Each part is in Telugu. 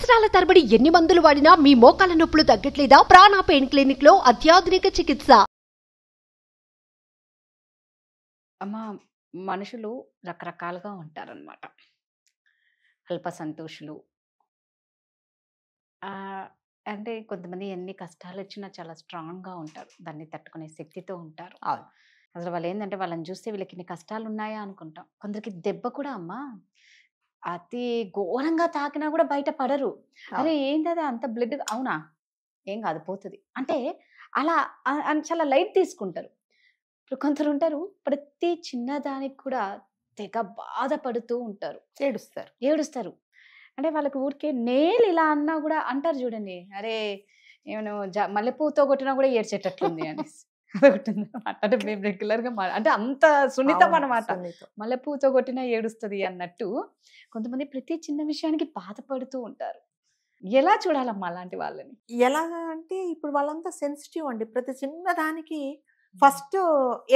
సంవత్సరాల తరబడి ఎన్ని మందులు వాడినా మీ మోకాల నొప్పులు తగ్గట్లేదా? ప్రాణ పెయిన్ క్లినిక్ లో అత్యాధునిక చికిత్స. అమ్మ, మనుషులు రకరకాలుగా ఉంటారనమాట. అల్ప సంతోషులు. అంటే కొంతమంది ఎన్ని కష్టాలొచ్చినా చాలా స్ట్రాంగ్‌గా ఉంటారు. దాన్ని తట్టుకునే శక్తితో ఉంటారు. అవును. అసలు వాళ్ళేందంటే వాళ్ళని చూస్తే వీళ్ళకి ఇన్ని కష్టాలున్నాయా అనుకుంటాం. కొందరికి దెబ్బ కూడా అమ్మ అతి ఘోరంగా తాకినా కూడా బయట పడరు. అరే! ఏంటది అంత బ్లడ్ అవునా? ఏం కాదు పోతది. అంటే అలా అని చాలా లైట్ తీసుకుంటారు. ఇప్పుడు కొందరుంటారు ప్రతి చిన్నదానికి కూడా తెగ బాధపడుతూ ఉంటారు. ఏడుస్తారు. అంటే వాళ్ళకి ఊరికే నేలు ఇలా అన్నా కూడా అంటారు చూడండి. అరే! ఏమను మల్లెపూతో కొట్టినా కూడా ఏడ్చేటట్లుంది అనేసి. అదొకటుందనమాట. అంటే మేము రెగ్యులర్‌గా అంటే అంత సున్నితం అనమాట. మల్లెపూతో కొట్టినా ఏడుస్తది అన్నట్టు కొంతమంది ప్రతి చిన్న విషయానికి బాధపడుతూ ఉంటారు. ఎలా చూడాలమ్మా అలాంటి వాళ్ళని? ఎలాగా అంటే ఇప్పుడు వాళ్ళంతా సెన్సిటివ్ అండి. ప్రతి చిన్న దానికి ఫస్ట్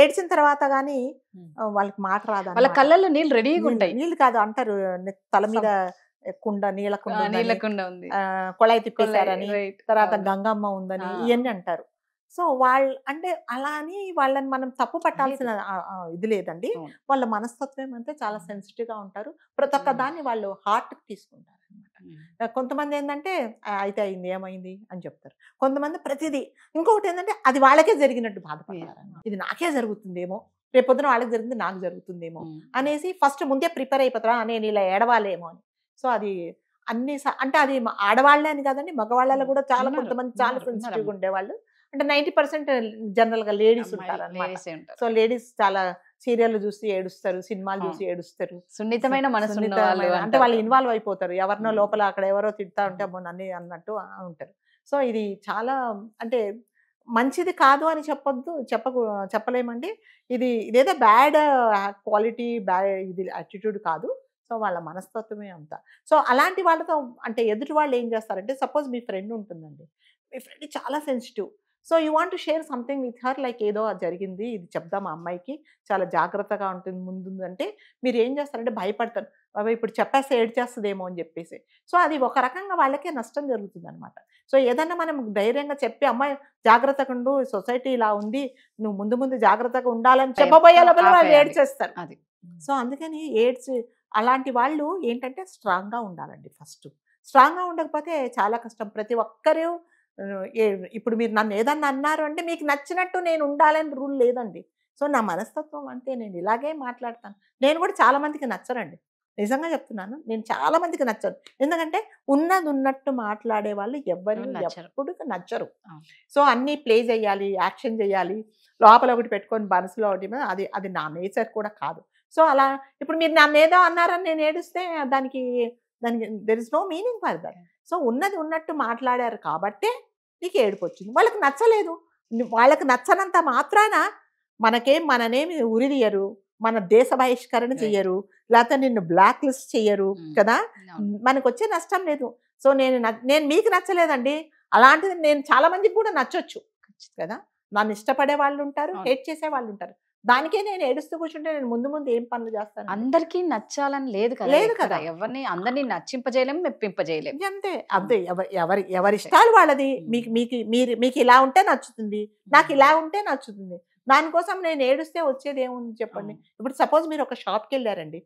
ఏడ్చిన తర్వాత గానీ వాళ్ళకి మాట వాళ్ళ రాదనమాట. కళ్ళల్లో నీళ్ళు రెడీగా ఉంటాయి. నీళ్ళు కాదు అంటారు. తల మీద కుండ నీళ్ళ కుండ ఉందని, నీళ్ళకుండా ఉంది. కొళాయి తిప్పేశారని, రైట్. తర్వాత అవును. గంగమ్మ ఉందని ఆ. ఇవన్నీ అంటారు. సో వాళ్ళు అంటే అలా అని వాళ్ళని మనం తప్పు పట్టాల్సిన ఇది లేదండి. అవును. వాళ్ళ మనస్తత్వం అంతే చాలా సెన్సిటివ్ గా ఉంటారు. ప్రతి ఒక్క దాన్ని వాళ్ళు హార్ట్ తీసుకుంటారు అనమాట. కొంతమంది ఏంటంటే అయితే అయింది ఏమైంది అని చెప్తారు. కొంతమంది ప్రతిదీ ఇంకొకటి ఏంటంటే అది వాళ్ళకే జరిగినట్టు బాధపడతారు. ఇది నాకే జరుగుతుందేమో, రేపొద్దున వాళ్ళకి జరిగింది నాకు జరుగుతుందేమో అనేసి ఫస్ట్ ముందే ప్రిపేర్ అయిపోతారా నేను ఇలా ఏడవాలేమో అని. సో అది అన్ని అంటే అది ఆడవాళ్ళే అని కాదండి, మగవాళ్ళలో కూడా చాలా కొంతమంది చాలా సెన్సిటివ్గా ఉండేవాళ్ళు. అంటే 90% జనరల్ గా లేడీస్ ఉంటారు అనమాట. సో లేడీస్ చాలా సీరియల్ చూసి ఏడుస్తారు, సినిమాలు చూసి ఏడుస్తారు. సున్నితమైన మనసు అంటే వాళ్ళు ఇన్వాల్వ్ అయిపోతారు. ఎవరినో లోపల అక్కడ ఎవరో తిడతా ఉంటే అమ్మో నన్ను అన్నట్టు ఉంటారు. సో ఇది చాలా అంటే మంచిది కాదు అని చెప్పలేమండి. ఇదేదో బ్యాడ్ క్వాలిటీ ఇది యాటిట్యూడ్ కాదు. సో వాళ్ళ మనస్తత్వమే అంత. సో అలాంటి వాళ్ళతో అంటే ఎదుటి వాళ్ళు ఏం చేస్తారంటే సపోజ్ మీ ఫ్రెండ్ ఉంటుందండి. మీ ఫ్రెండ్ చాలా sensitive. So you want to share something with her like ఏదో జరిగింది ఇది చెప్దాం ఆ అమ్మాయికి చాలా జాగ్రత్తగా ఉంటుంది ముందుందంటే మీరు ఏం చేస్తారంటే భయపడతారు. బాబా ఇప్పుడు చెప్పేస్తే ఏడ్చేస్తుందేమో అని చెప్పేసి. సో అది ఒక రకంగా వాళ్ళకే నష్టం జరుగుతుంది అనమాట. సో ఏదన్నా మనం ధైర్యంగా చెప్పి అమ్మాయి జాగ్రత్తగా ఉండు సొసైటీ ఇలా ఉంది నువ్వు ముందు జాగ్రత్తగా ఉండాలని చెప్పబోయే లోపల వాళ్ళు ఏడ్చేస్తారు. అది సో అందుకని అలాంటి వాళ్ళు ఏంటంటే స్ట్రాంగ్గా ఉండాలండి. ఫస్ట్ స్ట్రాంగ్గా ఉండకపోతే చాలా కష్టం. ప్రతి ఒక్కరూ ఇప్పుడు మీరు నన్ను ఏదన్నా అన్నారు అంటే మీకు నచ్చినట్టు నేను ఉండాలని రూల్ లేదండి. సో నా మనస్తత్వం అంతే, నేను ఇలాగే మాట్లాడతాను. నేను కూడా చాలా మందికి నచ్చరండి, నిజంగా చెప్తున్నాను. నేను చాలా మందికి నచ్చను. ఎందుకంటే ఉన్నది ఉన్నట్టు మాట్లాడే వాళ్ళు ఎప్పుడు నచ్చరు. సో అన్నీ ప్లే చేయాలి, యాక్షన్ చేయాలి, లోపల ఒకటి పెట్టుకొని మనసులో ఒకటి, అది నా నేచర్ కూడా కాదు. సో అలా ఇప్పుడు మీరు నన్ను ఏదో అన్నారని నేను ఏడుస్తే దానికి there is no meaning for that. So ఉన్నది ఉన్నట్టు మాట్లాడారు కాబట్టే నీకు ఏడుపు వచ్చింది. వాళ్ళకి నచ్చలేదు, వాళ్ళకి నచ్చనంత మాత్రాన మననేమి ఉరిదీయరు, మన దేశ బహిష్కరణ చెయ్యరు, లేకపోతే నిన్ను బ్లాక్ లిస్ట్ చెయ్యరు కదా. మనకు వచ్చే నష్టం లేదు. సో నేను మీకు నచ్చలేదండి, అలాంటిది నేను చాలా మందికి కూడా నచ్చొచ్చు కదా. నన్ను ఇష్టపడే వాళ్ళు ఉంటారు, హేట్ చేసే వాళ్ళు ఉంటారు. దానికే నేను ఏడుస్తూ కూర్చుంటే నేను ముందు ఏం పనులు చేస్తాను? అందరికీ నచ్చాలని లేదు కదా. ఎవరిని అందరినీ నచ్చింపజేయలేము, మెప్పింపజేయలేము. అంతే ఎవరి ఇష్టాలు వాళ్ళది. మీకు ఇలా ఉంటే నచ్చుతుంది, నాకు ఇలా ఉంటే నచ్చుతుంది. దానికోసం నేను ఏడుస్తే వచ్చేది ఏముంది చెప్పండి. ఇప్పుడు సపోజ్ మీరు ఒక షాప్కి వెళ్ళారండి,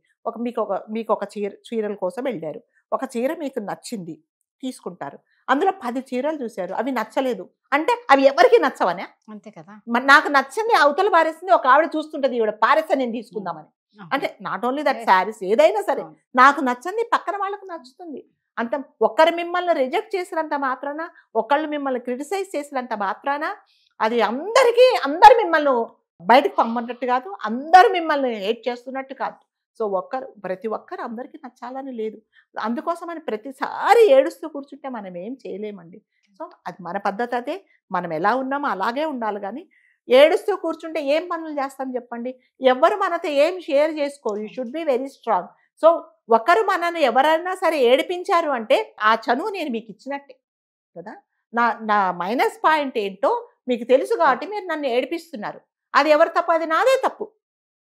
మీకు ఒక చీరల కోసం వెళ్ళారు. ఒక చీర మీకు నచ్చింది తీసుకుంటారు. అందులో 10 చీరలు చూశారు, అవి నచ్చలేదు అంటే అవి ఎవరికి నచ్చవనే. అంతే కదా. నాకు నచ్చింది అవతల పారేసింది, ఒక ఆవిడ చూస్తుంటది ఈవిడ పారేస్తే నేను తీసుకుందామని. అంటే నాట్ ఓన్లీ దట్ శారీస్, ఏదైనా సరే నాకు నచ్చింది పక్కన వాళ్ళకు నచ్చుతుంది. అంత ఒక్కరు మిమ్మల్ని రిజెక్ట్ చేసినంత మాత్రాన, ఒకళ్ళు మిమ్మల్ని క్రిటిసైజ్ చేసినంత మాత్రాన అది అందరు మిమ్మల్ని బయటకు పంపన్నట్టు కాదు, అందరూ మిమ్మల్ని హేట్ చేస్తున్నట్టు కాదు. సో ప్రతి ఒక్కరు అందరికీ నచ్చాలని లేదు. అందుకోసమని ప్రతిసారి ఏడుస్తూ కూర్చుంటే మనం ఏం చేయలేమండి. సో అది మన పద్ధతి, అదే మనం ఎలా ఉన్నామో అలాగే ఉండాలి. కానీ ఏడుస్తూ కూర్చుంటే ఏం పనులు చేస్తాం చెప్పండి. ఎవరు మనతో ఏం షేర్ చేసుకోరు. You should be very strong. So ఒకరు మనను ఎవరైనా సరే ఏడిపించారు అంటే ఆ చనువు నేను మీకు ఇచ్చినట్టే కదా. నా మైనస్ పాయింట్ ఏంటో మీకు తెలుసు కాబట్టి మీరు నన్ను ఏడిపిస్తున్నారు. అది ఎవరు తప్పు? అది నాదే తప్పు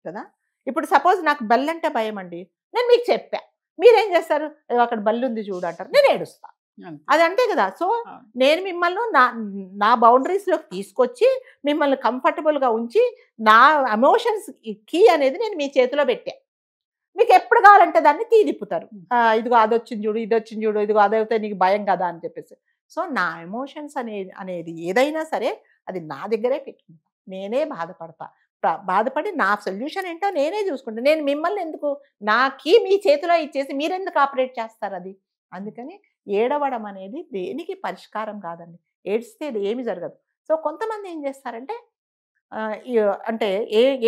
కదా. ఇప్పుడు సపోజ్ నాకు బెల్ అంటే భయం అండి, నేను మీకు చెప్పా, మీరేం చేస్తారు? అక్కడ బల్లు ఉంది చూడు అంటారు, నేను ఏడుస్తా. అది అంతే కదా. సో నేను మిమ్మల్ని నా బౌండరీస్లోకి తీసుకొచ్చి మిమ్మల్ని కంఫర్టబుల్గా ఉంచి నా ఎమోషన్స్ కీ అనేది నేను మీ చేతిలో పెట్టా. మీకు ఎప్పుడు కావాలంటే దాన్ని తీదిప్పుతారు. ఇదిగో అది వచ్చింది చూడు, ఇది వచ్చింది చూడు, ఇదిగో అదైతే నీకు భయం కదా అని చెప్పేసి. సో నా ఎమోషన్స్ అనేది ఏదైనా సరే అది నా దగ్గరే పెట్టుకుంటా. నేనే బాధపడి నా సొల్యూషన్ ఏంటో నేనే చూసుకుంటాను. నేను మిమ్మల్ని ఎందుకు నాకి మీ చేతిలో ఇచ్చేసి మీరెందుకు ఆపరేట్ చేస్తారు అది. అందుకని ఏడవడం అనేది దేనికి పరిష్కారం కాదండి. ఏడిస్తే ఏమి జరగదు. సో కొంతమంది ఏం చేస్తారంటే అంటే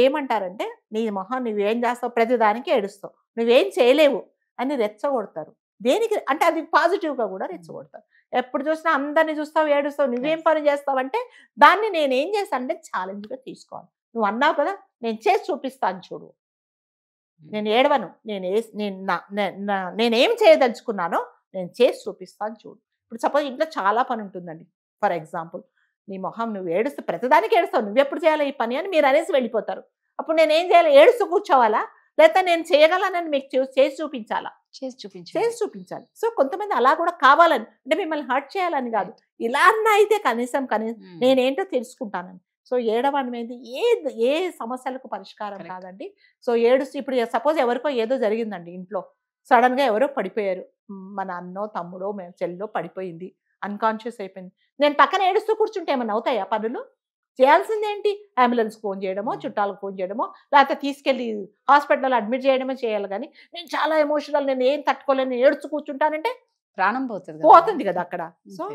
ఏమంటారంటే నీ మొహం నువ్వేం చేస్తావు, ప్రతిదానికి ఏడుస్తావు, నువ్వేం చేయలేవు అని రెచ్చగొడతారు. దేనికి అంటే అది పాజిటివ్గా కూడా రెచ్చగొడతారు. ఎప్పుడు చూసినా అందరినీ చూస్తావు, ఏడుస్తావు, నువ్వేం పని చేస్తావు అంటే దాన్ని నేనేం చేస్తాను అంటే ఛాలెంజ్గా తీసుకోవాలి. నువ్వు అన్నావు కదా, నేను చేసి చూపిస్తాను చూడు, నేను ఏడవను, నేనేం చేయదలుచుకున్నానో నేను చేసి చూపిస్తాను చూడు. ఇప్పుడు సపోజ్ ఇంట్లో చాలా పని ఉంటుందండి. ఫర్ ఎగ్జాంపుల్ నీ మొహం నువ్వు ఏడుస్తూ ప్రతిదానికి ఏడుస్తావు, నువ్వెప్పుడు చేయాలి ఈ పని అని మీరు అనేసి వెళ్ళిపోతారు. అప్పుడు నేనేం చేయాలి, ఏడుస్తూ కూర్చోవాలా లేకపోతే నేను చేయగలనని మీకు చేసి చూపించాలా? చేసి చూపించాలి. సో కొంతమంది అలా కూడా కావాలని, అంటే మిమ్మల్ని హర్ట్ చేయాలని కాదు, ఇలా అన్నా అయితే కనీసం నేనేంటో తెలుసుకుంటానని. సో ఏడవడం అనేది ఏ సమస్యలకు పరిష్కారం కాదండి. సో ఏడుస్తూ ఇప్పుడు సపోజ్ ఎవరికో ఏదో జరిగిందండి ఇంట్లో, సడన్గా ఎవరో పడిపోయారు, మన అన్నో తమ్ముడో చెల్లో పడిపోయింది, అన్కాన్షియస్ అయిపోయింది. నేను పక్కన ఏడుస్తూ కూర్చుంటే ఏమన్నా అవుతాయా పనులు? చేయాల్సిందేంటి, అంబులెన్స్ ఫోన్ చేయడమో, చుట్టాలకు ఫోన్ చేయడమో, లేకపోతే తీసుకెళ్ళి హాస్పిటల్లో అడ్మిట్ చేయడమో చేయాలి. కానీ నేను చాలా ఎమోషనల్, నేను ఏం తట్టుకోలేను, ఏడుస్తూ కూర్చుంటానంటే ప్రాణం పోతుంది కదా అక్కడ. సో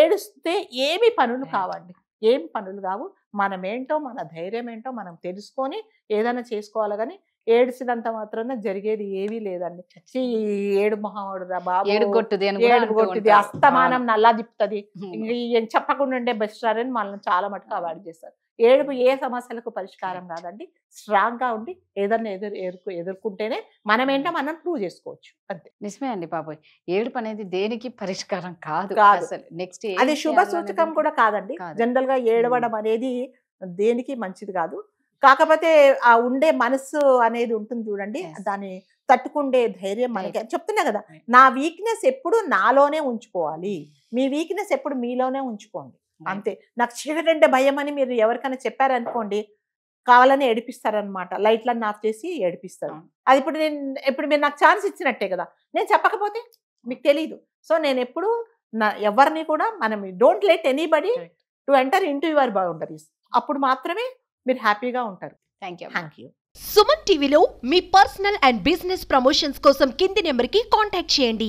ఏడుస్తే ఏమి పనులు కావండి, ఏం పనులు కావు. మనమేంటో మన ధైర్యం ఏంటో మనం తెలుసుకొని ఏదైనా చేసుకోవాలి. కానీ ఏడిసినంత మాత్రాన జరిగేది ఏవీ లేదండి. ఏడు మొహవాడు రా బాబు, ఏడుగొట్టుది, అస్తమానం నల్లా దిప్పుతుంది, చెప్పకుండా ఉండే బెస్ట్ అని మనల్ని చాలా మటుకు అవాయిడ్ చేస్తారు. ఏడుపు ఏ సమస్యలకు పరిష్కారం కాదండి. స్ట్రాంగ్ గా ఉండి ఏదన్నా ఎదుర్కొంటేనే మనమేంటో మనం ప్రూవ్ చేసుకోవచ్చు. అంతే. నిజమే అండి బాబోయ్, ఏడుపు అనేది దేనికి పరిష్కారం కాదు. నెక్స్ట్ అది శుభ సూచకం కూడా కాదండి. జనరల్ గా ఏడవడం అనేది దేనికి మంచిది కాదు. కాకపోతే ఆ ఉండే మనసు అనేది ఉంటుంది చూడండి, దాన్ని తట్టుకుండే ధైర్యం మనకి. చెప్తున్నా కదా, నా వీక్నెస్ ఎప్పుడు నాలోనే ఉంచుకోవాలి, మీ వీక్నెస్ ఎప్పుడు మీలోనే ఉంచుకోండి. అంతే. నాకు చీకటి అంటే భయం అని మీరు ఎవరికైనా చెప్పారనుకోండి, కావాలని ఏడిపిస్తారనమాట, లైట్లన్నీ ఆఫ్ చేసి ఏడిపిస్తారు. అది ఇప్పుడు మీరు నాకు ఛాన్స్ ఇచ్చినట్టే కదా. నేను చెప్పకపోతే మీకు తెలీదు. సో నేను ఎప్పుడు ఎవరిని కూడా మనం don't let anybody to enter into your boundaries. అప్పుడు మాత్రమే మీరు హ్యాపీగా ఉంటారు. Thank you. సుమన్ టీవీలో మీ పర్సనల్ అండ్ బిజినెస్ ప్రమోషన్స్ కోసం కింది నెంబర్కి కాంటాక్ట్ చేయండి.